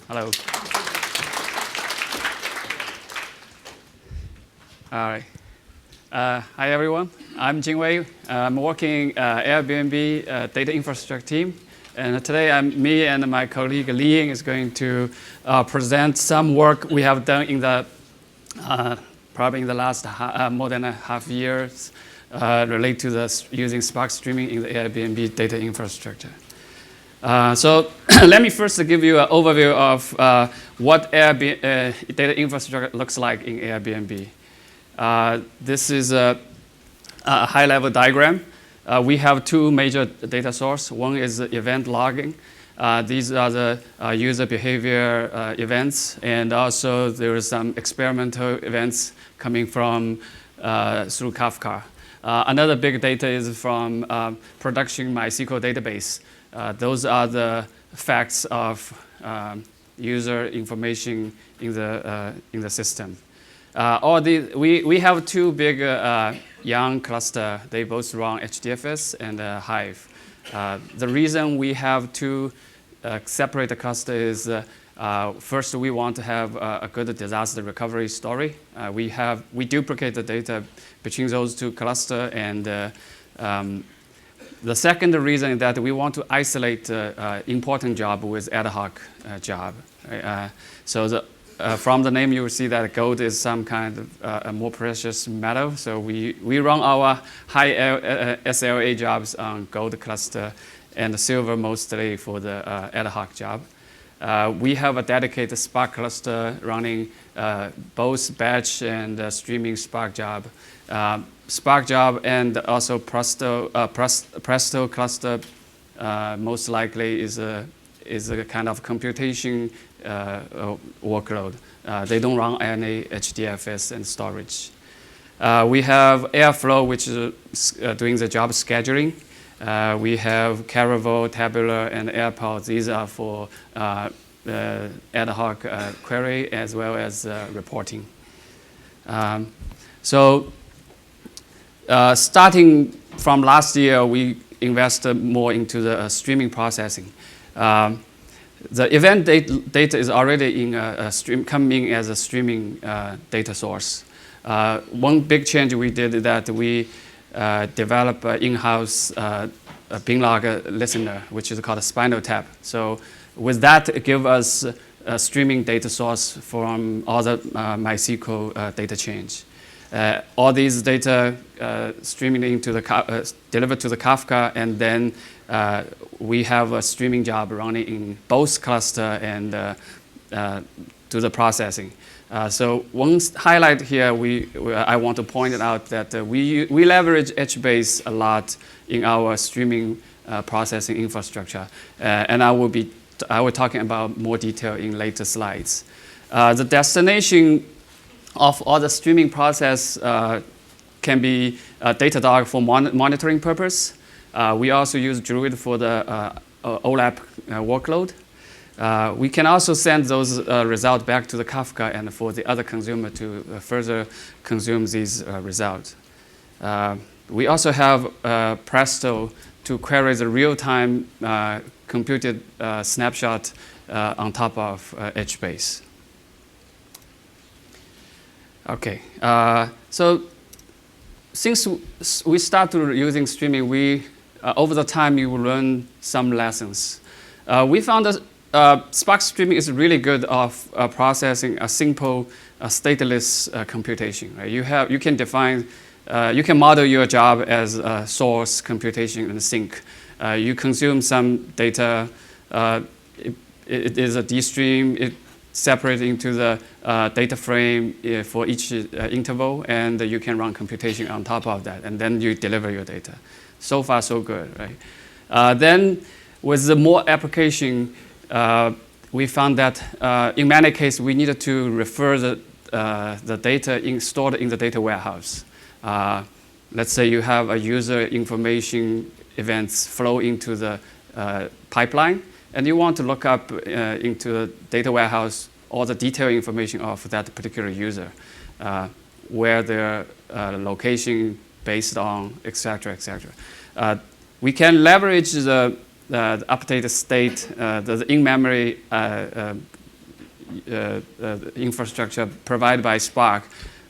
Hello. All right. Hi, everyone. I'm Jingwei. I'm working Airbnb data infrastructure team. And today, me and my colleague Li Ying is going to present some work we have done in the probably in the last more than a half years related to using Spark streaming in the Airbnb data infrastructure. So let me first give you an overview of what data infrastructure looks like in Airbnb. This is a high-level diagram. We have two major data sources. One is event logging. These are the user behavior events, and also there are some experimental events coming from through Kafka. Another big data is from production MySQL database. Those are the facts of user information in the system. We have two big young cluster. They both run HDFS and Hive. The reason we have two separate cluster is first we want to have a good disaster recovery story. We duplicate the data between those two cluster, and the second reason is that we want to isolate important job with ad hoc job. From the name, you will see that gold is some kind of a more precious metal. So we run our high SLA jobs on gold cluster and silver mostly for the ad hoc job. We have a dedicated Spark cluster running both batch and streaming Spark job. Spark job and also Presto cluster most likely is a kind of computation workload. They don't run any HDFS and storage. We have Airflow, which is doing the job scheduling. We have Caravol, Tabular, and Airpod. These are for ad hoc query as well as reporting. Starting from last year, we invested more into the streaming processing. The event data is already in coming as a streaming data source. One big change we did is that we developed an in-house bin log listener, which is called a Spinal Tap. So with that, it gives us a streaming data source from all the MySQL data change. All these data streaming into delivered to the Kafka, and then we have a streaming job running in both cluster and do the processing. So one highlight here, I want to point out that we leverage HBase a lot in our streaming processing infrastructure, and I will talking about more detail in later slides. The destination of all the streaming process can be Datadog for monitoring purpose. We also use Druid for the OLAP workload. We can also send those results back to the Kafka and for the other consumer to further consume these results. We also have Presto to query the real-time computed snapshot on top of HBase. Okay, so since we started using streaming, over the time you will learn some lessons. We found that Spark streaming is really good of processing a simple stateless computation. Right? You can define, you can model your job as a source, computation, and sink. You consume some data. It is a D stream. It separates into the data frame for each interval, and you can run computation on top of that, and then you deliver your data. So far, so good, right? Then, with the more application, we found that in many cases we needed to refer the data stored in the data warehouse. Let's say you have a user information events flow into the pipeline, and you want to look up into the data warehouse all the detailed information of that particular user, where their location based on, et cetera, et cetera. We can leverage the updated state, the in-memory infrastructure provided by Spark.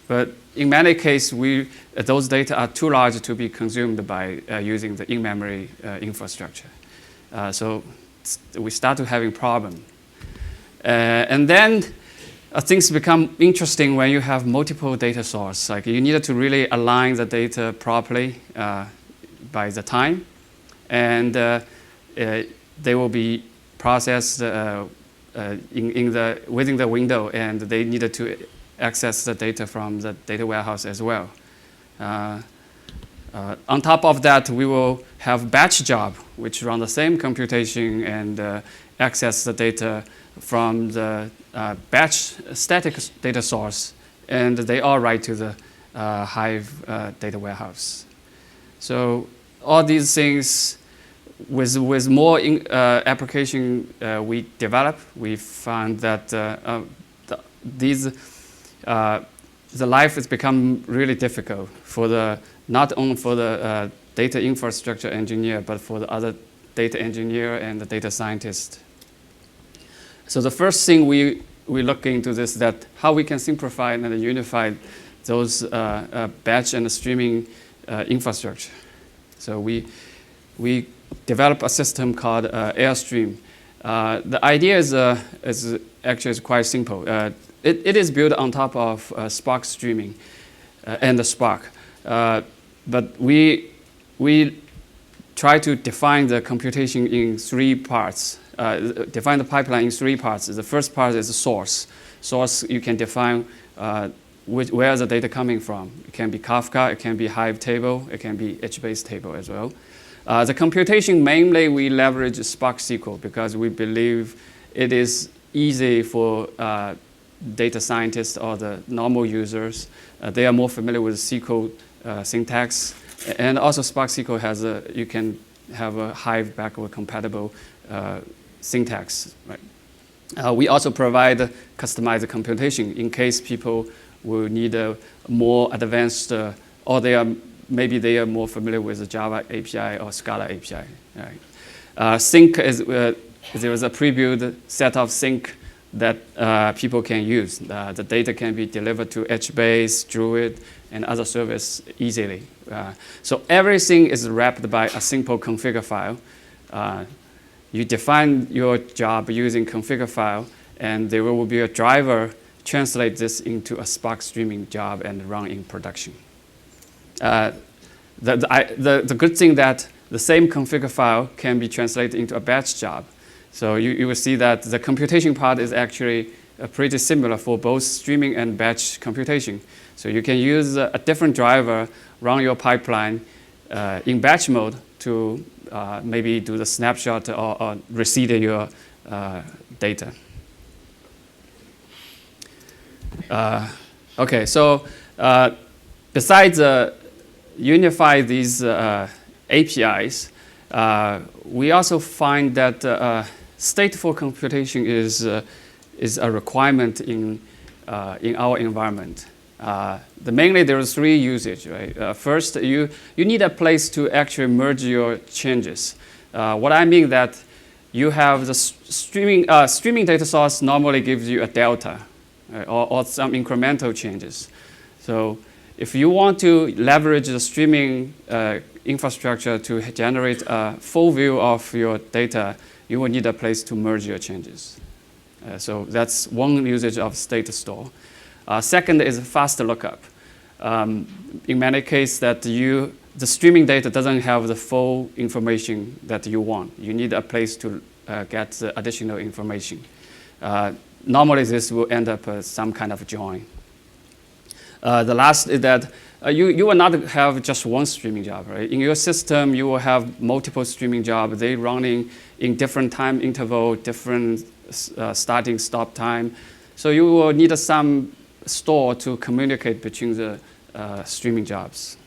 But in many cases, those data are too large to be consumed by using the in-memory infrastructure. So we start to having problem. And then things become interesting when you have multiple data sources. Like you need to really align the data properly by the time, and they will be processed within the window, and they needed to access the data from the data warehouse as well. On top of that, we will have batch job, which run the same computation and access the data from the batch static data source, and they all write to the Hive data warehouse. So all these things, with more application we develop, we found that the life has become really difficult for not only for the data infrastructure engineer, but for the other data engineer and the data scientist. So the first thing we look into this, that how we can simplify and unify those batch and streaming infrastructure. So we develop a system called Airstream. The idea is actually quite simple. It is built on top of Spark streaming and the Spark. But we try to define the computation in 3 parts. Define the pipeline in 3 parts. The first part is the source. Source, you can define where the data coming from. It can be Kafka, it can be Hive table, it can be HBase table as well. The computation, mainly we leverage Spark SQL because we believe it is easy for data scientists or the normal users. They are more familiar with SQL syntax. And also Spark SQL has you can have a Hive backward compatible syntax. Right? We also provide customized computation in case people will need a more advanced, or maybe they are more familiar with the Java API or Scala API. Right? Sync is there is a prebuilt set of sync that people can use. The data can be delivered to HBase, Druid, and other service easily. So everything is wrapped by a simple configure file. You define your job using configure file, and there will be a driver translate this into a Spark streaming job and run in production. The good thing that the same configure file can be translated into a batch job. So you will see that the computation part is actually pretty similar for both streaming and batch computation. So you can use a different driver, run your pipeline in batch mode to maybe do the snapshot or reseed your data. Okay, so besides unify these APIs, we also find that stateful computation is a requirement in our environment. Mainly there are 3 usages, right? First, you need a place to actually merge your changes. What I mean that you have the streaming data source normally gives you a delta, right? or some incremental changes. So if you want to leverage the streaming infrastructure to generate a full view of your data, you will need a place to merge your changes. So that's one usage of state store. Second is fast lookup. In many cases, the streaming data doesn't have the full information that you want. You need a place to get the additional information. Normally, this will end up as some kind of join. The last is that you will not have just one streaming job, right? In your system, you will have multiple streaming jobs. They running in different time interval, different starting stop time. So you will need some store to communicate between the streaming jobs.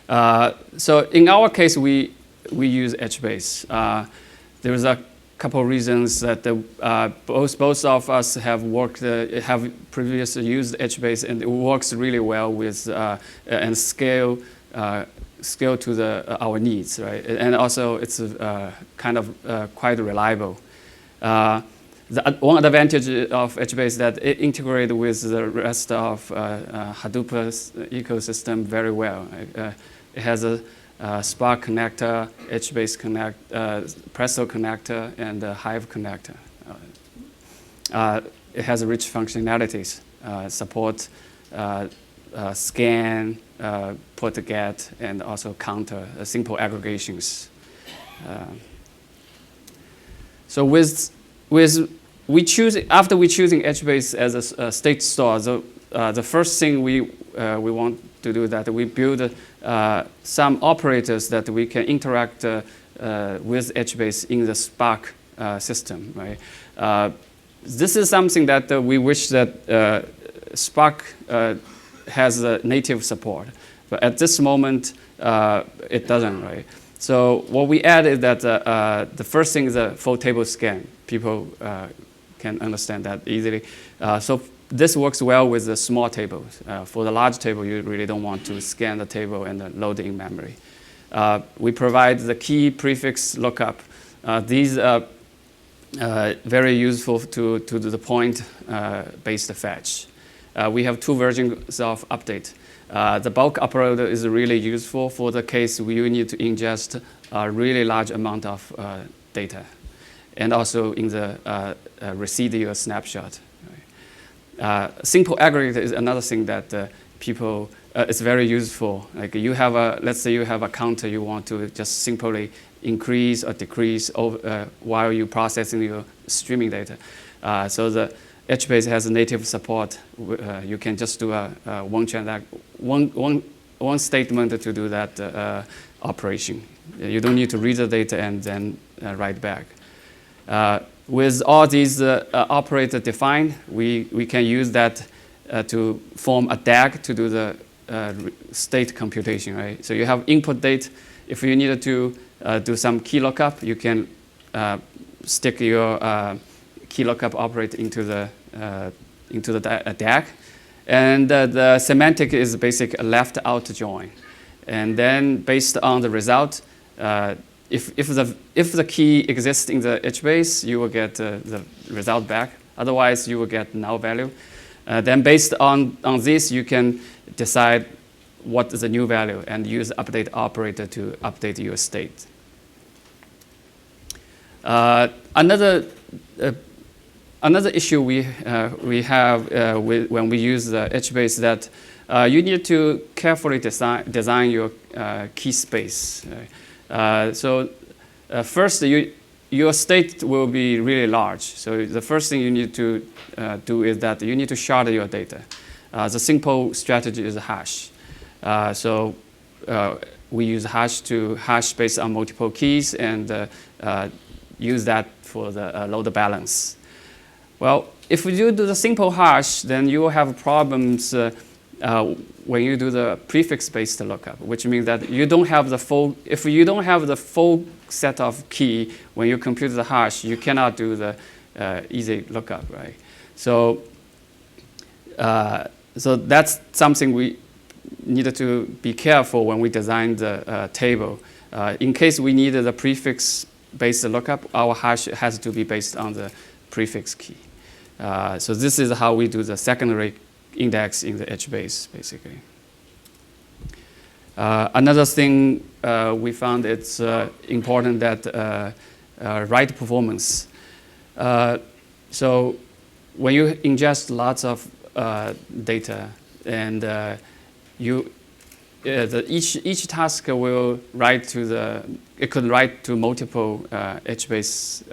So in our case, we use HBase. There is a couple of reasons that both of us have previously used HBase, and it works really well with and scale to our needs, right? And also it's kind of quite reliable. one advantage of HBase is that it integrates with the rest of Hadoop's ecosystem very well. It has a Spark connector, HBase Presto connector, and a Hive connector. It has rich functionalities, support scan, put get, and also counter simple aggregations. So after we choosing HBase as a state store, the first thing we want to do that we build some operators that we can interact with HBase in the Spark system, right? This is something that we wish that Spark has native support, but at this moment it doesn't, right? So what we add is that the first thing is a full table scan. People can understand that easily. So this works well with the small tables. For the large table, you really don't want to scan the table and load it in memory. We provide the key prefix lookup. These are very useful to the point-based fetch. We have 2 versions of update. The bulk uploader is really useful for the case where you need to ingest a really large amount of data, and also in the residual snapshot. Simple aggregate is another thing that people it's very useful. Like let's say you have a counter you want to just simply increase or decrease while you processing your streaming data. So the HBase has a native support. You can just do one statement to do that operation. You don't need to read the data and then write back. With all these operators defined, we can use that to form a DAG to do the state computation, right? So you have input date. If you needed to do some key lookup, you can stick your key lookup operator into the DAG. And the semantic is basic left out join. And then based on the result, if the key exists in the HBase, you will get the result back. Otherwise, you will get null value. Then based on this, you can decide what is the new value and use update operator to update your state. Another issue we have when we use the HBase that you need to carefully design your key space. First, your state will be really large. So the first thing you need to do is that you need to shard your data. The simple strategy is hash. We use hash to hash based on multiple keys and use that for the load balance. Well, if you do the simple hash, then you will have problems when you do the prefix-based lookup, which means that you don't have the full. If you don't have the full set of key when you compute the hash, you cannot do the easy lookup, right? So that's something we needed to be careful when we design the table. In case we needed the prefix-based lookup, our hash has to be based on the prefix key. So this is how we do the secondary index in the HBase, basically. Another thing we found it's important that write performance. So when you ingest lots of data and each task will write to it could write to multiple HBase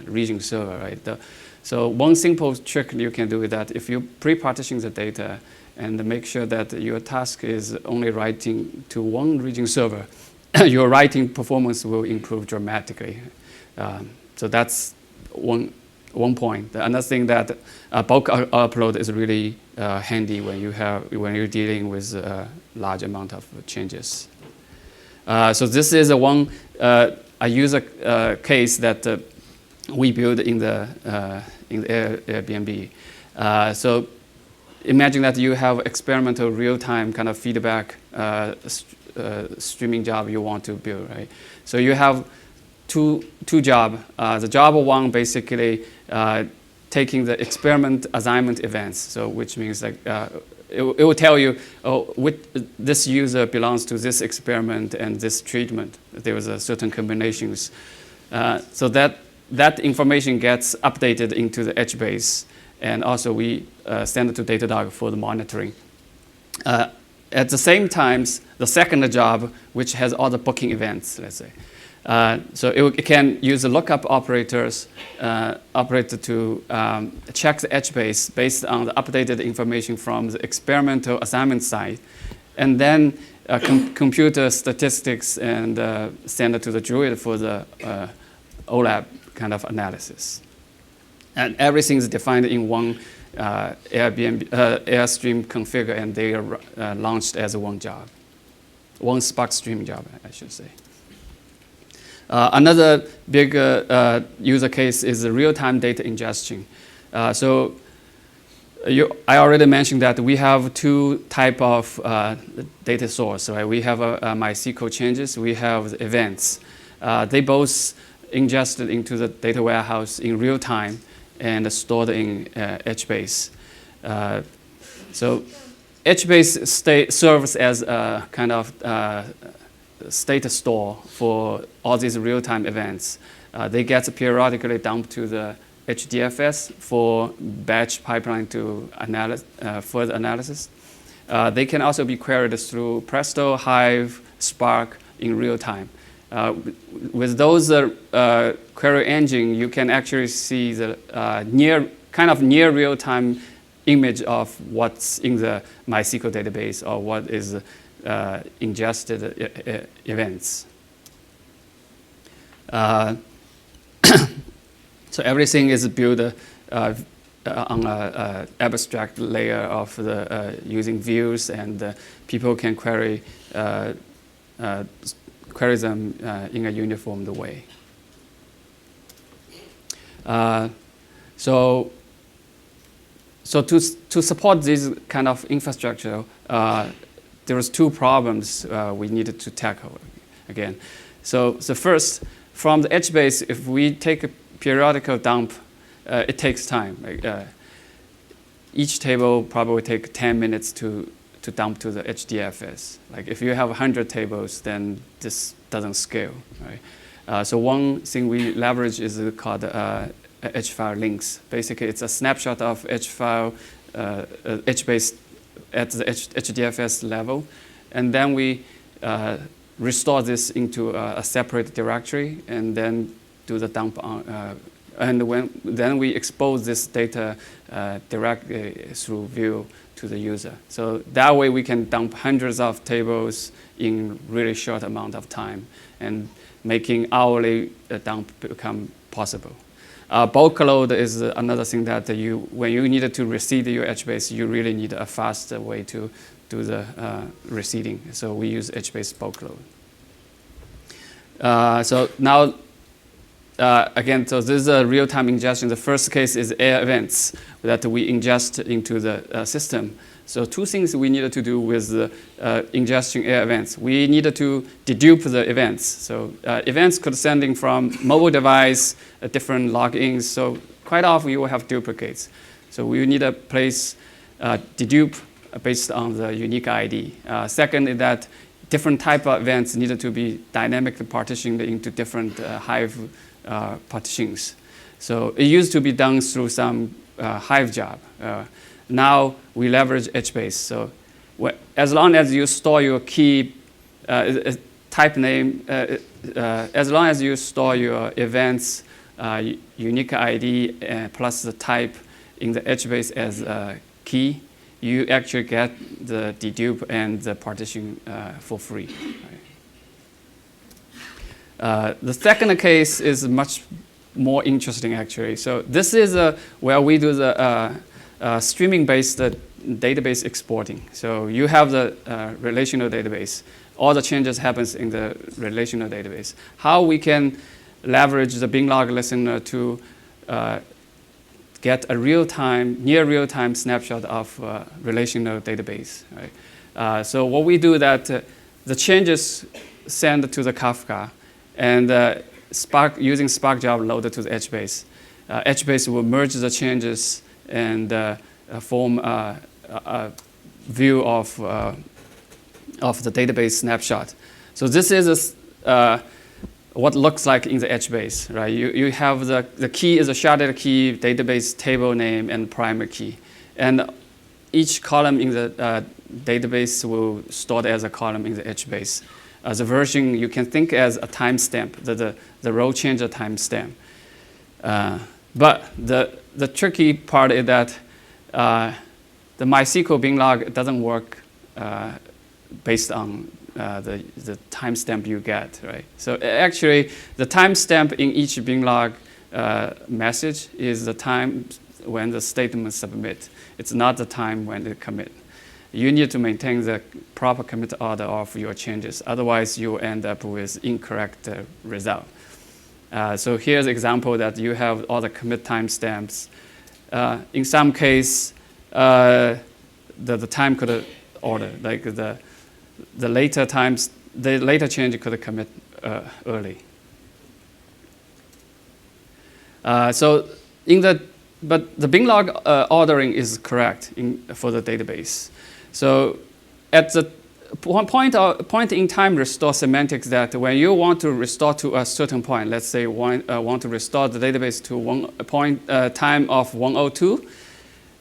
region server, right? So one simple trick you can do is that if you pre-partition the data and make sure that your task is only writing to one region server, your writing performance will improve dramatically. So that's one point. Another thing that bulk upload is really handy when you're dealing with a large amount of changes. So this is a user case that we build in the Airbnb. So imagine that you have experimental real-time kind of feedback streaming job you want to build, right? So you have two jobs. The job one basically taking the experiment assignment events, so which means like it will tell you, oh, this user belongs to this experiment and this treatment. There was a certain combinations. So that information gets updated into the HBase, and also we send it to Datadog for the monitoring. At the same time, the second job, which has all the booking events, let's say. So it can use the lookup operators operator to check the HBase based on the updated information from the experimental assignment side, and then compute statistics and send it to the Druid for the OLAP kind of analysis. And everything is defined in one Airbnb Airstream configure, and they are launched as one job, one Spark Stream job, I should say. Another big user case is the real-time data ingestion. I already mentioned that we have two type of data source, right? We have MySQL changes, we have the events. They both ingested into the data warehouse in real time and stored in HBase. So HBase serves as a kind of state store for all these real-time events. They get periodically dumped to the HDFS for batch pipeline to further analysis. They can also be queried through Presto, Hive, Spark in real time. With those query engine, you can actually see the near real-time image of what's in the MySQL database or what is ingested events. So everything is built on an abstract layer of the using views, and people can query them in a uniform way. So to support this kind of infrastructure, there was two problems we needed to tackle again. So first, from the HBase, if we take a periodical dump, it takes time. Each table probably take 10 minutes to dump to the HDFS. Like if you have 100 tables, then this doesn't scale, right? So one thing we leverage is called HFile links. Basically, it's a snapshot of HFile, HBase at the HDFS level, and then we restore this into a separate directory, and then do the dump on. Then we expose this data directly through View to the user. So that way we can dump hundreds of tables in really short amount of time, and making hourly dump become possible. Bulk load is another thing that when you needed to reseed your HBase, you really need a faster way to do the reseeding. So we use HBase bulk load. So now, again, so this is a real-time ingestion. The first case is air events that we ingest into the system. So two things we needed to do with the ingestion air events. We needed to dedupe the events. So events could sending from mobile device, different logins. So quite often you will have duplicates. So we need a place dedupe based on the unique ID. Second is that different type of events needed to be dynamically partitioned into different Hive partitions. So it used to be done through some Hive job. Now we leverage HBase. So as long as you store your key type name, as long as you store your events, unique ID plus the type in the HBase as a key, you actually get the dedupe and the partition for free. Right? The second case is much more interesting, actually. So this is where we do the streaming-based database exporting. So you have the relational database. All the changes happens in the relational database. How we can leverage the Bing log listener to get a near real-time snapshot of relational database. Right? So what we do that the changes send to the Kafka, and using Spark job loaded to the HBase. HBase will merge the changes and form a view of the database snapshot. So this is what looks like in the HBase, right? You have the key is a sharded key, database table name, and primary key. And each column in the database will stored as a column in the HBase. The version you can think as a timestamp, the row change a timestamp. But the tricky part is that the MySQL bin log doesn't work based on the timestamp you get, right? So actually, the timestamp in each bin log message is the time when the statement submit. It's not the time when they commit. You need to maintain the proper commit order of your changes. Otherwise, you end up with incorrect result. So here's an example that you have all the commit timestamps. In some case, the time could order, like the later times, the later change could commit early. But the bin log ordering is correct for the database. So at the point in time restore semantics, that when you want to restore to a certain point, let's say want to restore the database to one point time of 102,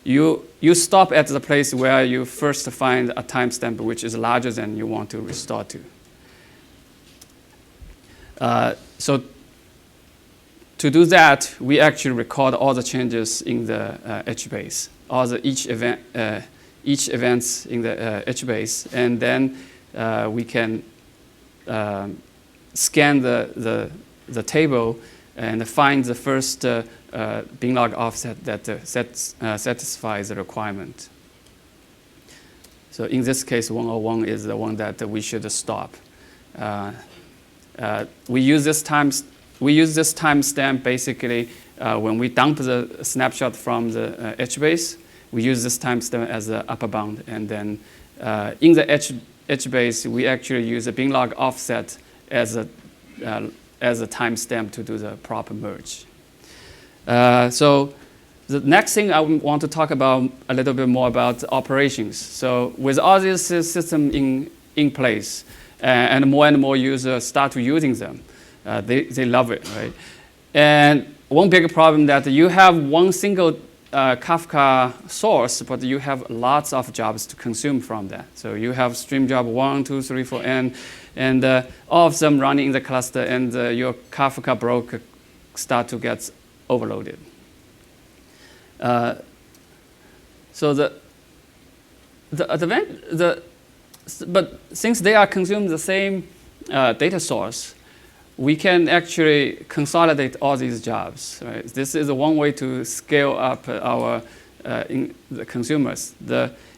you stop at the place where you first find a timestamp which is larger than you want to restore to. So to do that, we actually record all the changes in the HBase, each events in the HBase, and then we can scan the table and find the first bin log offset that satisfies the requirement. So in this case, 101 is the one that we should stop. We use this timestamp basically when we dump the snapshot from the HBase. We use this timestamp as the upper bound, and then in the HBase, we actually use a bin log offset as a timestamp to do the proper merge. So the next thing I want to talk about a little bit more about operations. So with all this system in place, and more users start to using them, they love it, right? And one big problem that you have one single Kafka source, but you have lots of jobs to consume from that. So you have stream job 1, 2, 3, 4, and all of them running in the cluster, and your Kafka broker start to get overloaded. So but since they are consuming the same data source, we can actually consolidate all these jobs. Right? This is one way to scale up our the consumers.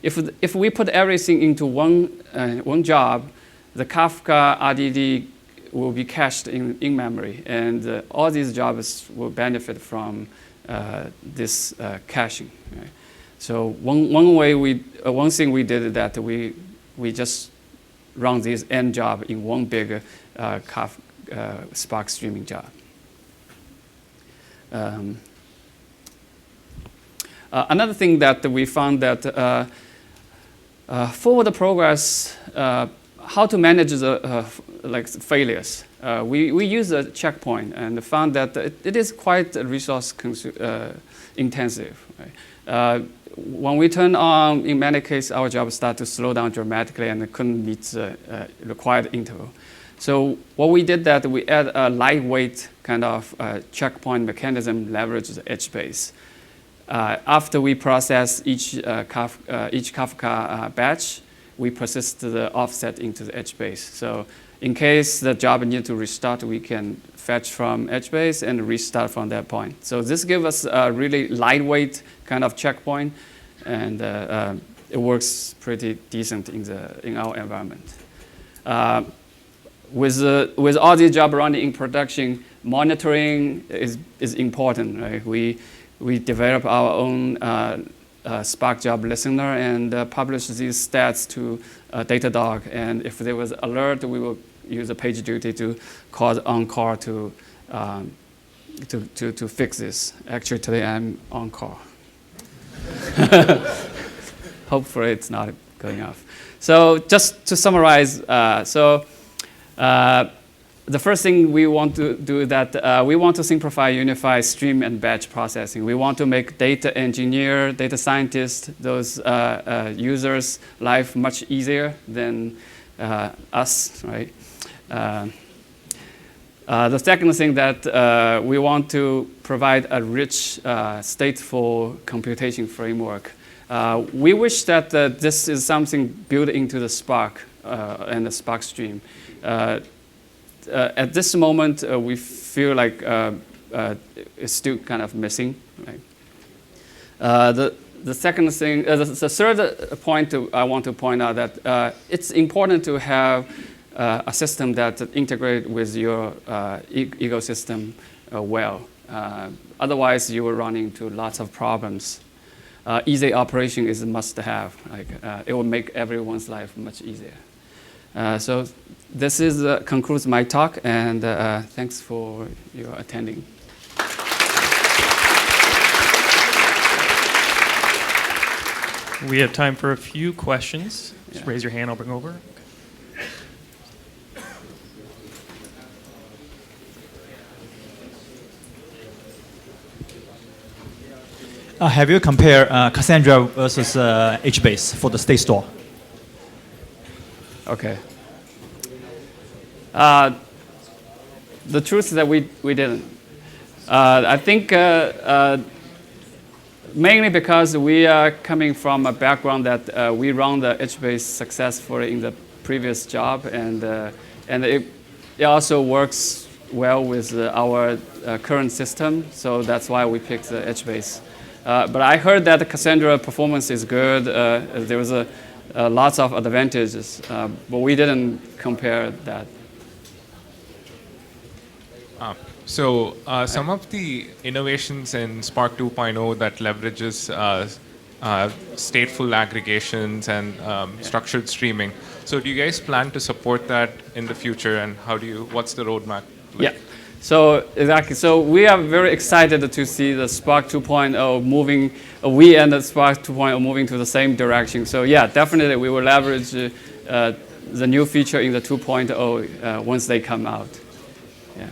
If we put everything into one job, the Kafka RDD will be cached in memory, and all these jobs will benefit from this caching. Right? So one thing we did is that we just run this N job in one big Spark streaming job. Another thing that we found that forward progress, how to manage the failures. We use a checkpoint and found that it is quite resource intensive. Right? When we turn on, in many cases, our job start to slow down dramatically and couldn't meet the required interval. So what we did that we add a lightweight kind of checkpoint mechanism, leverage the HBase. After we process each Kafka batch, we persist the offset into the HBase. So in case the job needs to restart, we can fetch from HBase and restart from that point. So this gives us a really lightweight kind of checkpoint, and it works pretty decent in our environment. With all these jobs running in production, monitoring is important. Right? We develop our own Spark job listener and publish these stats to Datadog. And if there was alert, we will use a PagerDuty to call on-call to to fix this. Actually, today I'm on call. Hopefully it's not going off. So just to summarize, the first thing we want to do is that we want to simplify, unify stream and batch processing. We want to make data engineer, data scientists, those users' life much easier than us, right? The second thing that we want to provide a rich stateful computation framework. We wish that this is something built into the Spark and the Spark stream. At this moment, we feel like it's still kind of missing. Right? The second thing, the third point I want to point out that it's important to have a system that integrates with your ecosystem well. Otherwise, you will run into lots of problems. Easy operation is a must-have. Like, it will make everyone's life much easier. So this concludes my talk, and thanks for your attending. We have time for a few questions. Just raise your hand, I'll bring over. Have you compared Cassandra versus HBase for the state store? Okay. The truth is that we didn't. I think mainly because we are coming from a background that we run the HBase successfully in the previous job, and it also works well with our current system, so that's why we picked the HBase. But I heard that the Cassandra performance is good. There was lots of advantages, but we didn't compare that. Some of the innovations in Spark 2.0 that leverages stateful aggregations and structured streaming. So do you guys plan to support that in the future, and what's the roadmap like? Yeah. So exactly. So we are very excited to see the Spark 2.0 moving. We and the Spark 2.0 moving to the same direction. So yeah, definitely we will leverage the new feature in the 2.0 once they come out. Yeah.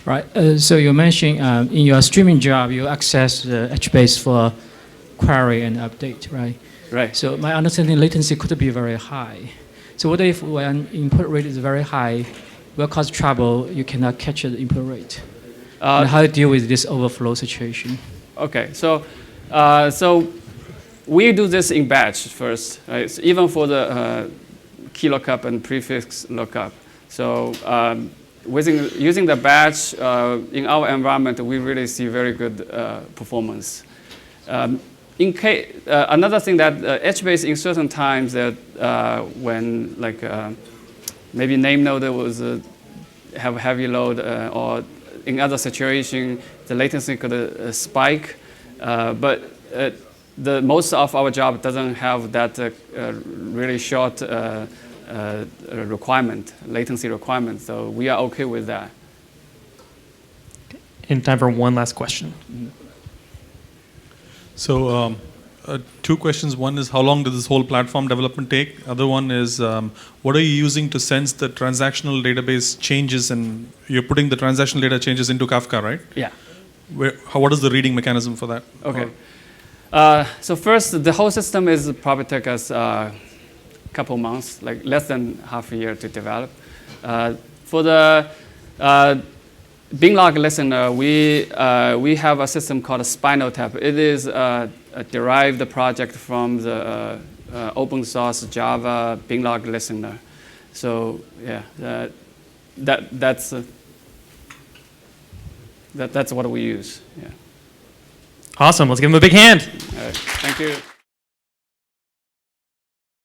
Right. So you mentioned in your streaming job you access the HBase for query and update, right? Right. So my understanding latency could be very high. So what if when input rate is very high, will cause trouble, you cannot catch the input rate? And how do you deal with this overflow situation? Okay, so we do this in batch first, right? So even for the key lookup and prefix lookup. So using the batch in our environment, we really see very good performance. Another thing that HBase in certain times that when maybe name node was have heavy load, or in other situation the latency could spike. But most of our job doesn't have that really short latency requirement. So we are okay with that. In time for one last question. So two questions. One is, how long does this whole platform development take? Other one is, what are you using to sense the transactional database changes, and you're putting the transactional data changes into Kafka, right? Yeah. What is the reading mechanism for that? Okay. So first, the whole system is probably take us a couple months, like less than half a year to develop. For the Bing log listener, we have a system called a Spinal Tap. It is a derived project from the open source Java Bing log listener. So yeah, that's what we use. Yeah. Awesome. Let's give them a big hand. All right. Thank you.